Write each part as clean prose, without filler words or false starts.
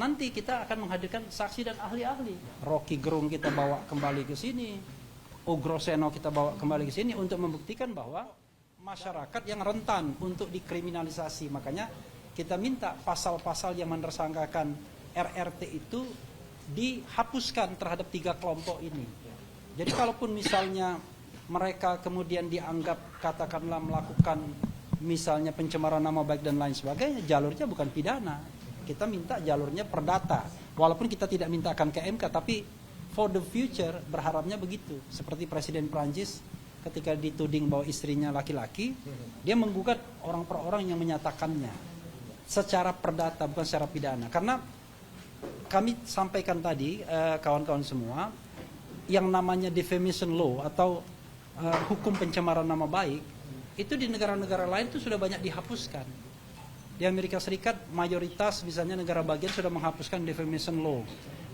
nanti kita akan menghadirkan saksi dan ahli-ahli. Rocky Gerung kita bawa kembali ke sini, Ugroseno kita bawa kembali ke sini untuk membuktikan bahwa masyarakat yang rentan untuk dikriminalisasi. Makanya kita minta pasal-pasal yang menersangkakan RRT itu dihapuskan terhadap 3 kelompok ini. Jadi kalaupun misalnya mereka kemudian dianggap katakanlah melakukan misalnya pencemaran nama baik dan lain sebagainya, jalurnya bukan pidana. Kita minta jalurnya perdata. Walaupun kita tidak mintakan ke MK, tapi for the future berharapnya begitu. Seperti Presiden Prancis ketika dituding bahwa istrinya laki-laki, dia menggugat orang per orang yang menyatakannya secara perdata, bukan secara pidana. Karena kami sampaikan tadi, kawan-kawan semua, yang namanya defamation law atau hukum pencemaran nama baik, itu di negara-negara lain itu sudah banyak dihapuskan. Di Amerika Serikat mayoritas misalnya negara bagian sudah menghapuskan defamation law.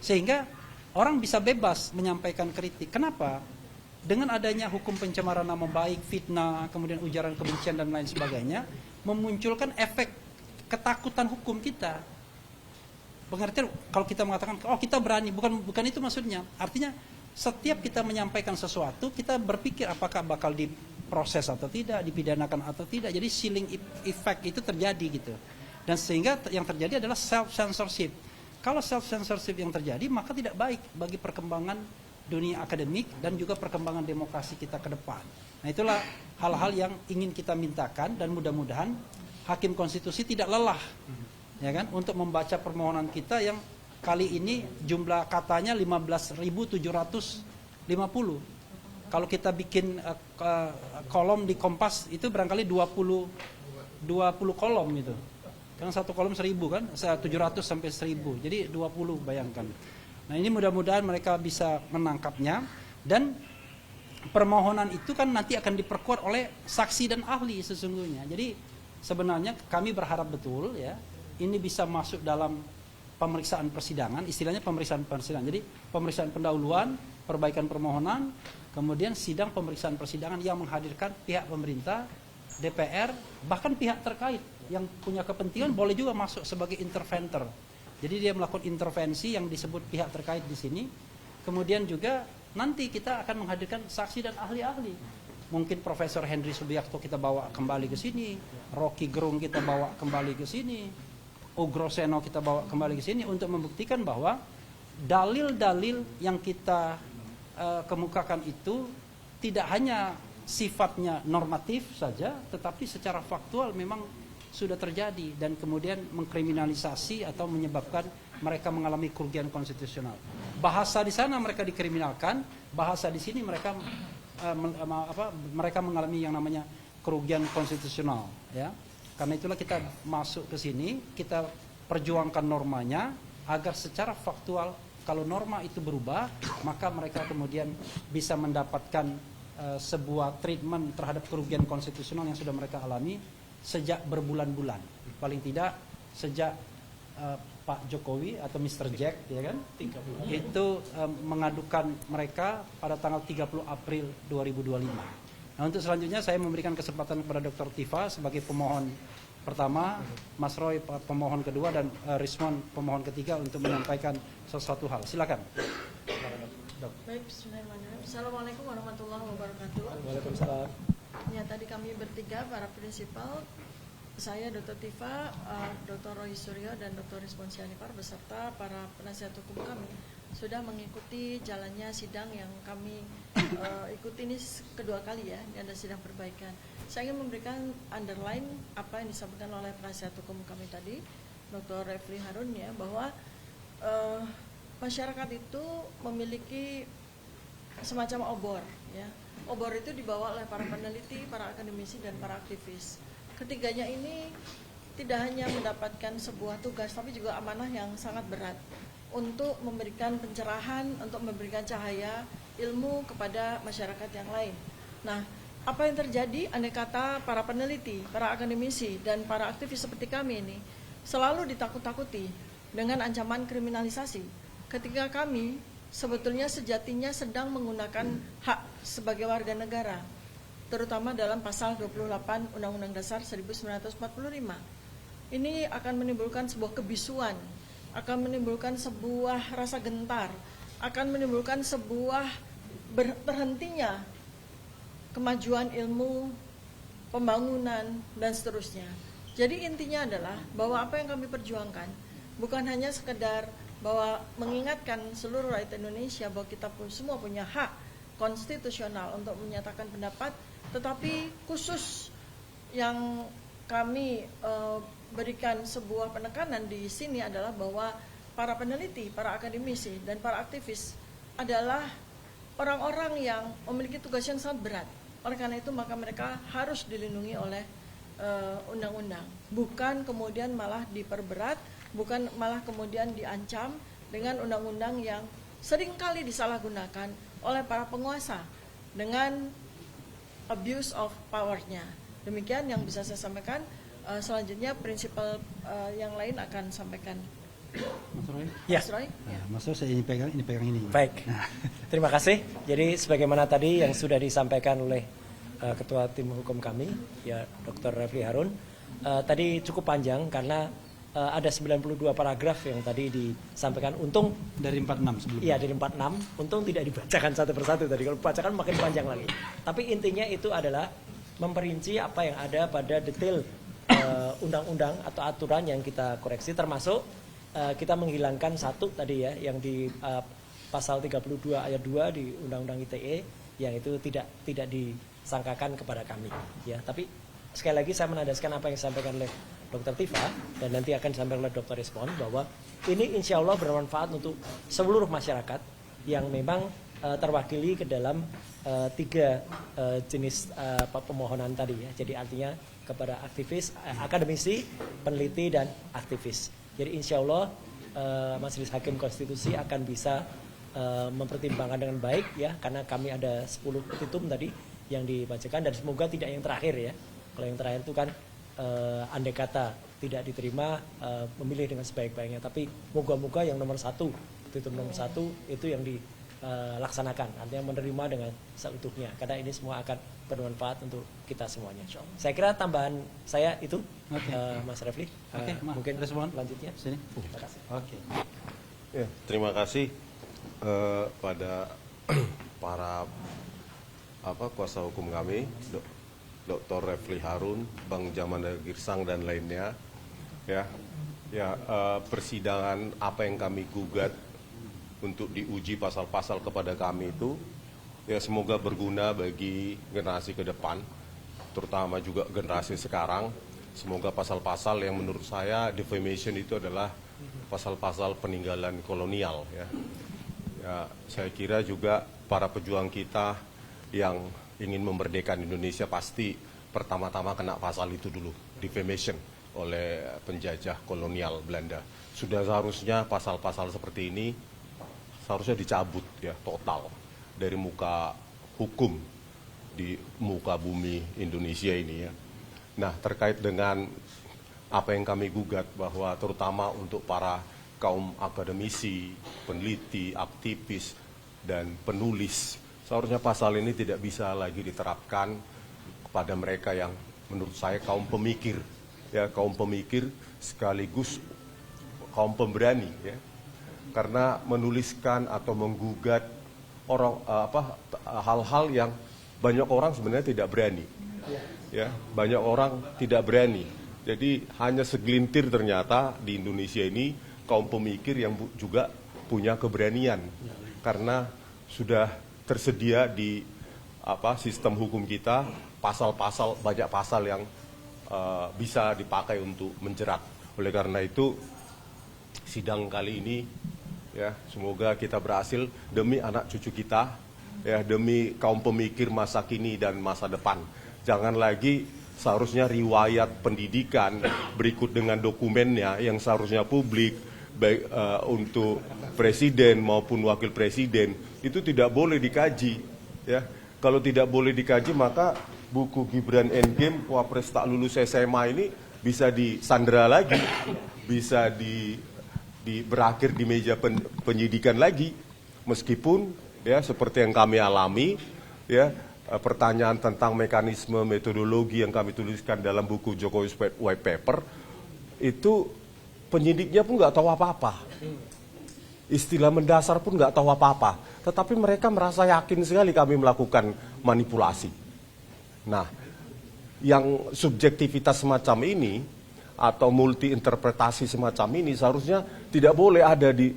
Sehingga orang bisa bebas menyampaikan kritik. Kenapa? Dengan adanya hukum pencemaran nama baik, fitnah, kemudian ujaran kebencian dan lain sebagainya, memunculkan efek ketakutan hukum kita. Pengertian kalau kita mengatakan, oh kita berani, bukan itu maksudnya. Artinya setiap kita menyampaikan sesuatu, kita berpikir apakah bakal diproses atau tidak, dipidanakan atau tidak. Jadi chilling effect itu terjadi gitu. Dan sehingga yang terjadi adalah self-censorship. Kalau self-censorship yang terjadi, maka tidak baik bagi perkembangan dunia akademik dan juga perkembangan demokrasi kita ke depan. Nah itulah hal-hal yang ingin kita mintakan dan mudah-mudahan Hakim Konstitusi tidak lelah ya kan, untuk membaca permohonan kita yang kali ini jumlah katanya 15.750. Kalau kita bikin kolom di Kompas itu barangkali 20 kolom gitu. Kan satu kolom 1.000 kan, 700 sampai 1.000. Jadi 20 bayangkan. Nah ini mudah-mudahan mereka bisa menangkapnya dan permohonan itu kan nanti akan diperkuat oleh saksi dan ahli sesungguhnya. Jadi sebenarnya kami berharap betul ya ini bisa masuk dalam pemeriksaan persidangan, istilahnya pemeriksaan persidangan. Jadi pemeriksaan pendahuluan, perbaikan permohonan, kemudian sidang pemeriksaan persidangan yang menghadirkan pihak pemerintah, DPR, bahkan pihak terkait yang punya kepentingan boleh juga masuk sebagai interventor. Jadi dia melakukan intervensi yang disebut pihak terkait di sini. Kemudian juga nanti kita akan menghadirkan saksi dan ahli-ahli. Mungkin Profesor Henry Subiakto kita bawa kembali ke sini, Rocky Gerung kita bawa kembali ke sini, Ugroseno kita bawa kembali ke sini untuk membuktikan bahwa dalil-dalil yang kita kemukakan itu tidak hanya sifatnya normatif saja, tetapi secara faktual memang sudah terjadi dan kemudian mengkriminalisasi atau menyebabkan mereka mengalami kerugian konstitusional. Bahasa di sana mereka dikriminalkan, bahasa di sini mereka mereka mengalami yang namanya kerugian konstitusional, ya. Karena itulah kita masuk ke sini, kita perjuangkan normanya agar secara faktual kalau norma itu berubah, maka mereka kemudian bisa mendapatkan sebuah treatment terhadap kerugian konstitusional yang sudah mereka alami sejak berbulan-bulan, paling tidak sejak Pak Jokowi atau Mr. Jack ya kan, itu mengadukan mereka pada tanggal 30 April 2025. Nah untuk selanjutnya saya memberikan kesempatan kepada Dr. Tifa sebagai pemohon pertama, Mas Roy pemohon kedua dan Rismon pemohon ketiga untuk menyampaikan sesuatu hal. Silakan. Baik, bismillahirrahmanirrahim. Assalamualaikum warahmatullahi wabarakatuh. Waalaikumsalam. Ya, tadi kami bertiga para prinsipal, saya Dr. Tifa, Dr. Roy Suryo dan Dr. Rismon Sianipar beserta para penasihat hukum kami sudah mengikuti jalannya sidang yang kami ikuti ini kedua kali ya, ini ada sidang perbaikan. Saya ingin memberikan underline apa yang disampaikan oleh penasihat hukum kami tadi, Dr. Refli Harun ya, bahwa masyarakat itu memiliki semacam obor ya. Obor itu dibawa oleh para peneliti, para akademisi dan para aktivis. Ketiganya ini tidak hanya mendapatkan sebuah tugas tapi juga amanah yang sangat berat untuk memberikan pencerahan, untuk memberikan cahaya ilmu kepada masyarakat yang lain. Nah, apa yang terjadi andai kata para peneliti, para akademisi dan para aktivis seperti kami ini selalu ditakut-takuti dengan ancaman kriminalisasi ketika kami sebetulnya sejatinya sedang menggunakan hak sebagai warga negara, terutama dalam pasal 28 Undang-Undang Dasar 1945. Ini akan menimbulkan sebuah kebisuan akan menimbulkan sebuah rasa gentar, akan menimbulkan sebuah berhentinya kemajuan ilmu, pembangunan, dan seterusnya. Jadi intinya adalah bahwa apa yang kami perjuangkan bukan hanya sekedar bahwa mengingatkan seluruh rakyat Indonesia bahwa kita semua punya hak konstitusional untuk menyatakan pendapat, tetapi khusus yang kami berikan sebuah penekanan di sini adalah bahwa para peneliti, para akademisi, dan para aktivis adalah orang-orang yang memiliki tugas yang sangat berat. Oleh karena itu maka mereka harus dilindungi oleh undang-undang, bukan kemudian malah diperberat, bukan malah kemudian diancam dengan undang-undang yang seringkali disalahgunakan oleh para penguasa dengan abuse of power-nya. Demikian yang bisa saya sampaikan. Selanjutnya prinsipal yang lain akan sampaikan. Mas Roy? Ya. Mas Roy? Ya, Mas Roy saya ini pegang ini. Baik, terima kasih. Jadi sebagaimana tadi yang sudah disampaikan oleh Ketua Tim Hukum kami, ya Dr. Refli Harun, tadi cukup panjang karena ada 92 paragraf yang tadi disampaikan. Untung Dari 46 sebelumnya. iya dari 46, untung tidak dibacakan satu persatu tadi. Kalau dibacakan makin panjang lagi. Tapi intinya itu adalah memperinci apa yang ada pada detail undang-undang atau aturan yang kita koreksi, termasuk kita menghilangkan satu tadi ya yang di pasal 32 ayat 2 di Undang-Undang ITE yang itu tidak disangkakan kepada kami ya. Tapi sekali lagi saya menandaskan apa yang disampaikan oleh Dr. Tifa dan nanti akan disampaikan oleh Dr. Respon bahwa ini insya Allah bermanfaat untuk seluruh masyarakat yang memang terwakili ke dalam tiga jenis pemohonan tadi ya. Jadi artinya kepada aktivis, akademisi, peneliti, dan aktivis. Jadi insya Allah Majelis Hakim Konstitusi akan bisa mempertimbangkan dengan baik ya, karena kami ada 10 petitum tadi yang dibacakan dan semoga tidak yang terakhir ya. Kalau yang terakhir itu kan andai kata tidak diterima memilih dengan sebaik-baiknya, tapi moga-moga yang nomor 1, petitum nomor 1 itu yang dilaksanakan, artinya menerima dengan seutuhnya, karena ini semua akan bermanfaat untuk kita semuanya. Saya kira tambahan saya itu, Mas Refli. Mungkin respon lanjutnya. Sini. Terima kasih. Oke. Ya, terima kasih pada para kuasa hukum kami, Dr. Refli Harun, Bang Jamanda Girsang dan lainnya. Persidangan apa yang kami gugat untuk diuji pasal-pasal kepada kami itu ya semoga berguna bagi generasi ke depan, terutama juga generasi sekarang. Semoga pasal-pasal yang menurut saya defamation itu adalah pasal-pasal peninggalan kolonial ya. Saya kira juga para pejuang kita yang ingin memerdekakan Indonesia pasti pertama-tama kena pasal itu dulu, defamation oleh penjajah kolonial Belanda. Sudah seharusnya pasal-pasal seperti ini seharusnya dicabut ya total dari muka hukum di muka bumi Indonesia ini ya. Nah, terkait dengan apa yang kami gugat bahwa terutama untuk para kaum akademisi, peneliti, aktivis, dan penulis, seharusnya pasal ini tidak bisa lagi diterapkan kepada mereka yang menurut saya kaum pemikir, ya kaum pemikir sekaligus kaum pemberani, ya, karena menuliskan atau menggugat hal-hal yang banyak orang sebenarnya tidak berani, ya banyak orang tidak berani. Jadi hanya segelintir ternyata di Indonesia ini kaum pemikir yang juga punya keberanian, karena sudah tersedia di sistem hukum kita pasal-pasal, banyak pasal yang bisa dipakai untuk menjerat. Oleh karena itu sidang kali ini ya semoga kita berhasil demi anak cucu kita, ya demi kaum pemikir masa kini dan masa depan. Jangan lagi seharusnya riwayat pendidikan berikut dengan dokumennya yang seharusnya publik baik untuk presiden maupun wakil presiden itu tidak boleh dikaji, ya. Kalau tidak boleh dikaji maka buku Gibran Endgame Wapres tak lulus SMA ini bisa disandera lagi, bisa berakhir di meja penyidikan lagi, meskipun ya seperti yang kami alami ya pertanyaan tentang mekanisme metodologi yang kami tuliskan dalam buku Jokowi White Paper itu Penyidiknya pun nggak tahu apa-apa. Istilah mendasar pun nggak tahu apa-apa. Tetapi mereka merasa yakin sekali kami melakukan manipulasi. Nah, yang subjektivitas semacam ini atau multi interpretasi semacam ini seharusnya tidak boleh ada di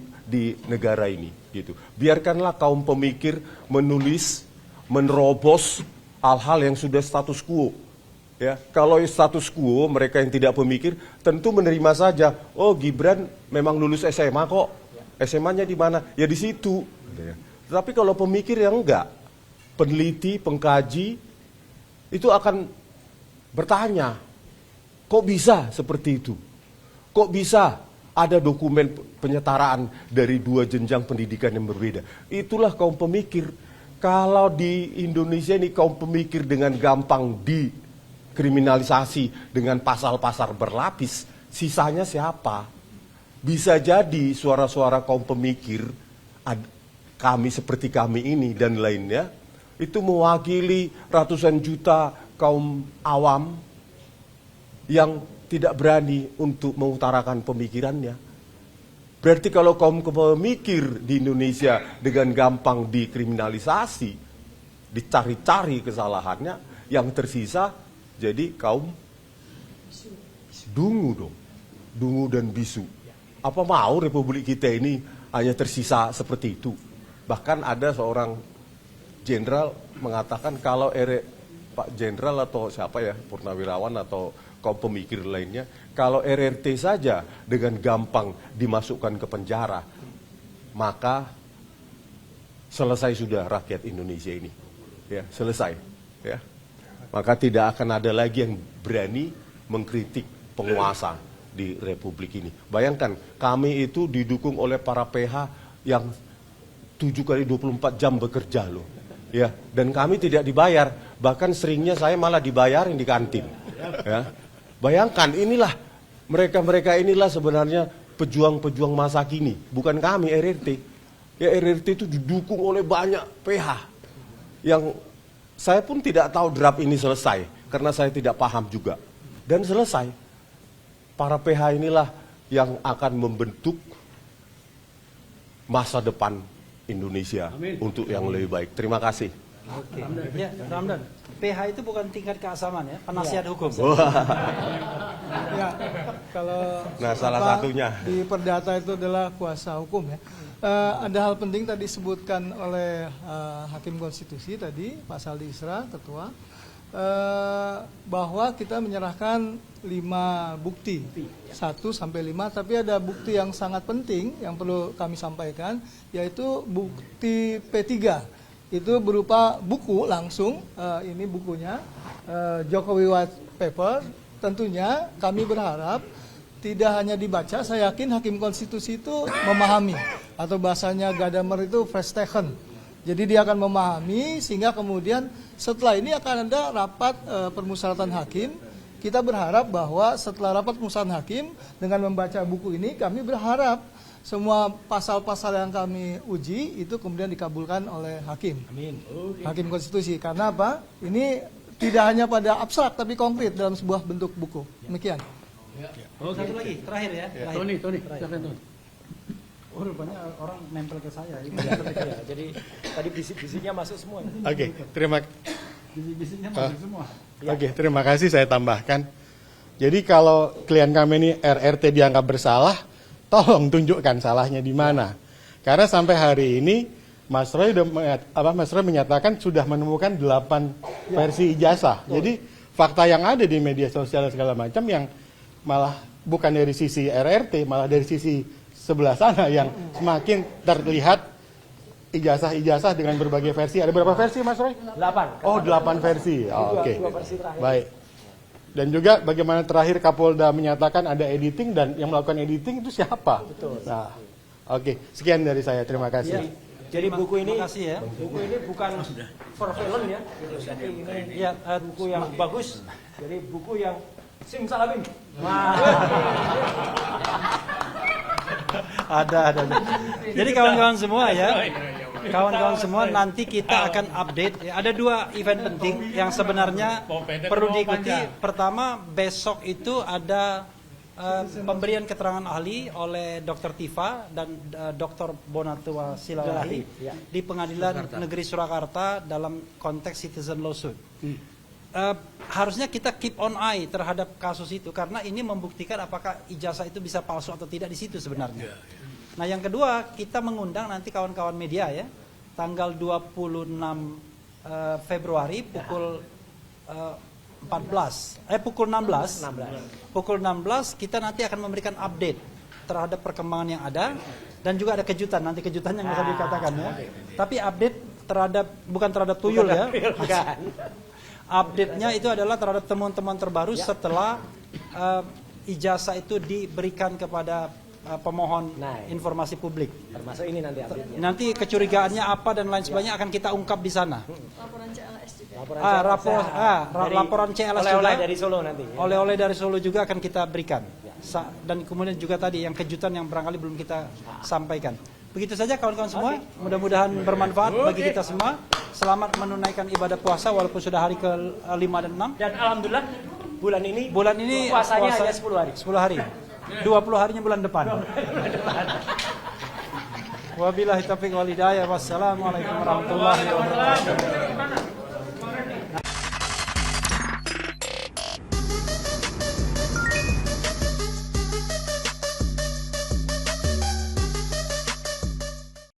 negara ini. Gitu. Biarkanlah kaum pemikir menulis, menerobos hal-hal yang sudah status quo. Ya, kalau status quo mereka yang tidak pemikir tentu menerima saja. Oh, Gibran memang lulus SMA kok. SMA-nya di mana? Ya di situ. Tetapi kalau pemikir yang enggak, peneliti, pengkaji itu akan bertanya, kok bisa seperti itu? Kok bisa ada dokumen penyetaraan dari dua jenjang pendidikan yang berbeda? Itulah kaum pemikir. Kalau di Indonesia ini kaum pemikir dengan gampang dikriminalisasi dengan pasal-pasal berlapis, sisanya siapa? Bisa jadi suara-suara kaum pemikir, kami seperti kami ini dan lainnya, itu mewakili ratusan juta kaum awam yang tidak berani untuk mengutarakan pemikirannya. Berarti kalau kaum pemikir di Indonesia dengan gampang dikriminalisasi, dicari-cari kesalahannya, yang tersisa jadi kaum dungu dong. Dungu dan bisu. Apa mau Republik kita ini hanya tersisa seperti itu? Bahkan ada seorang jenderal mengatakan kalau Pak Jenderal atau siapa ya, purnawirawan atau kaum pemikir lainnya, kalau RRT saja dengan gampang dimasukkan ke penjara, maka selesai sudah rakyat Indonesia ini. Ya, selesai. Ya. Maka tidak akan ada lagi yang berani mengkritik penguasa di Republik ini. Bayangkan, kami itu didukung oleh para PH yang 7x24 jam bekerja loh. Ya, dan kami tidak dibayar, bahkan seringnya saya malah dibayarin di kantin. Ya. Bayangkan, inilah mereka inilah sebenarnya pejuang-pejuang masa kini, bukan kami RRT. Ya, RRT itu didukung oleh banyak PH yang saya pun tidak tahu draft ini selesai karena saya tidak paham juga. Dan selesai. Para PH inilah yang akan membentuk masa depan Indonesia. Amin. Untuk yang lebih baik. Terima kasih. Oke. Ya, Ramdan. PH itu bukan tingkat keasaman ya, penasihat hukum. Ya, kalau nah, salah satunya di perdata itu adalah kuasa hukum ya. Ada hal penting tadi disebutkan oleh Hakim Konstitusi tadi, Pak Saldi Isra, Ketua, bahwa kita menyerahkan 5 bukti, 1 sampai 5, tapi ada bukti yang sangat penting yang perlu kami sampaikan, yaitu bukti P3. Itu berupa buku langsung, ini bukunya, Jokowi White Paper. Tentunya kami berharap tidak hanya dibaca, saya yakin Hakim Konstitusi itu memahami, atau bahasanya Gadamer itu verstehen. Jadi dia akan memahami sehingga kemudian setelah ini akan ada rapat permusyawaratan hakim. Kita berharap bahwa setelah rapat permusyawaratan hakim dengan membaca buku ini, kami berharap semua pasal-pasal yang kami uji itu kemudian dikabulkan oleh hakim. Amin. Hakim Konstitusi. Karena apa? Ini tidak hanya pada abstrak tapi konkret dalam sebuah bentuk buku. Demikian. Satu lagi, terakhir ya. Tony, silakan Tony. Oh, rupanya orang nempel ke saya. Ya, jadi tadi bisik-bisiknya masuk semua. Oke, terima Bisik-bisiknya masuk semua. Oke, terima kasih saya tambahkan. Jadi kalau klien kami ini RRT dianggap bersalah, tolong tunjukkan salahnya di mana. Karena sampai hari ini Mas Roy menyatakan sudah menemukan 8 versi ijazah. Jadi fakta yang ada di media sosial segala macam yang malah bukan dari sisi RRT, malah dari sisi sebelah sana yang semakin terlihat ijazah-ijazah dengan berbagai versi. Ada berapa versi Mas Roy? 8. Oh, 8 versi. Oh, oke. Dua versi terakhir. Baik. Dan juga bagaimana terakhir Kapolda menyatakan ada editing dan yang melakukan editing itu siapa? Betul. Nah, oke. Sekian dari saya. Terima kasih. Jadi buku ini, ya. buku ini bukan for film ya. Jadi ini ya, buku yang bagus. Jadi buku yang simsalabim. Ada. Jadi kawan-kawan semua ya, kawan-kawan semua nanti kita akan update. Ya, ada 2 event penting yang sebenarnya perlu diikuti. Pertama, besok itu ada pemberian keterangan ahli oleh Dr. Tifa dan Dr. Bonatua Silalahi Ya. di Pengadilan Negeri Surakarta dalam konteks citizen lawsuit. Harusnya kita keep on eye terhadap kasus itu karena ini membuktikan apakah ijazah itu bisa palsu atau tidak di situ sebenarnya. Nah, yang kedua, kita mengundang nanti kawan-kawan media ya, tanggal 26 Februari pukul 16. Pukul 16 kita nanti akan memberikan update terhadap perkembangan yang ada dan juga ada kejutan. Nanti kejutan yang bisa dikatakan ya. Tapi update terhadap bukan terhadap tuyul ya. Update-nya itu adalah terhadap temuan-temuan terbaru setelah ijazah itu diberikan kepada pemohon informasi publik. Termasuk ini nanti update-nya. Nanti kecurigaannya apa dan lain sebagainya akan kita ungkap di sana. Laporan CLS juga. Laporan CLS oleh-oleh juga. dari Solo nanti. Ya. Oleh-oleh dari Solo juga akan kita berikan. Dan kemudian juga tadi yang kejutan yang barangkali belum kita sampaikan. Begitu saja kawan-kawan semua. Mudah-mudahan bermanfaat bagi kita semua. Selamat menunaikan ibadah puasa walaupun sudah hari ke-5 dan 6. Dan alhamdulillah bulan ini puasa puasanya hanya 10 hari. 10 hari. 20 harinya bulan depan. Wabillahi taufiq wal hidayah. Wassalamualaikum warahmatullahi wabarakatuh.